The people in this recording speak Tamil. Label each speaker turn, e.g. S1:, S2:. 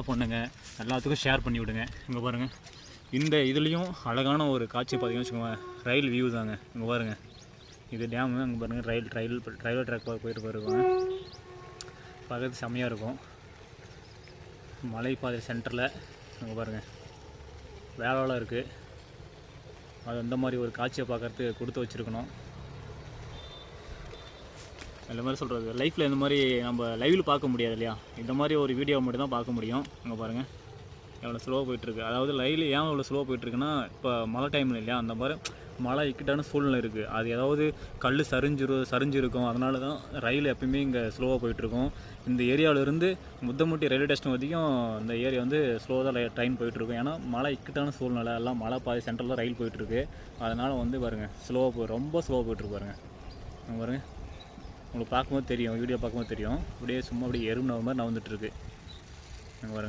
S1: பண்ணுங்க, எல்லாத்துக்கும் ஷேர் பண்ணி விடுங்க. இங்கே பாருங்கள், இந்த இதுலேயும் அழகான ஒரு காட்சி பார்த்தீங்கன்னு வச்சுக்கோங்க, ரயில் வியூ தாங்க. இங்கே பாருங்கள், இது டேமு. அங்கே பாருங்கள், ரயில்வே ட்ராக் போயிட்டு போயிருக்கோங்க. பார்க்கறது செம்மையாக இருக்கும். மலைப்பாதை சென்டரில் அங்கே பாருங்கள் வேலைலாம் இருக்குது. அது அந்த மாதிரி ஒரு காட்சியை பார்க்குறதுக்கு கொடுத்து வச்சுருக்கணும். இந்த மாதிரி சொல்கிறது லைஃப்பில் இந்த மாதிரி நம்ம லைவில் பார்க்க முடியாது இல்லையா, இந்த மாதிரி ஒரு வீடியோ மட்டும் தான் பார்க்க முடியும். அங்கே பாருங்கள் எவ்வளோ ஸ்லோவாக போயிட்டுருக்கு. அதாவது ரயில் ஏன் இவ்வளோ ஸ்லோவாக போயிட்டுருக்குன்னா, இப்போ மழை டைமில் இல்லையா, அந்த மாதிரி மழை இக்கட்டான சூழ்நிலை இருக்குது. அது ஏதாவது கல் சரிஞ்சிருக்கும். அதனால தான் ரயில் எப்பயுமே இங்கே ஸ்லோவாக போயிட்டுருக்கும். இந்த ஏரியாவிலேருந்து முத்தமுட்டி ரயில்வே ஸ்டேஷன் வரைக்கும் இந்த ஏரியா வந்து ஸ்லோவாக தான் ட்ரெயின் போயிட்டுருக்கும். ஏன்னா மழை இக்கட்டான சூழ்நிலை, எல்லாம் மழை பாதி சென்டரில் ரயில் போயிட்டுருக்கு. அதனால் வந்து பாருங்கள் ரொம்ப ஸ்லோவாக போயிட்டுருக்கு பாருங்கள். அங்கே பாருங்கள், உங்களுக்கு பார்க்கும்போது தெரியும், வீடியோ பார்க்கும்போது தெரியும். அப்படியே சும்மா அப்படியே எறும்பு மாதிரி நகர்ந்துட்டுருக்கு. அங்கே பாருங்கள்.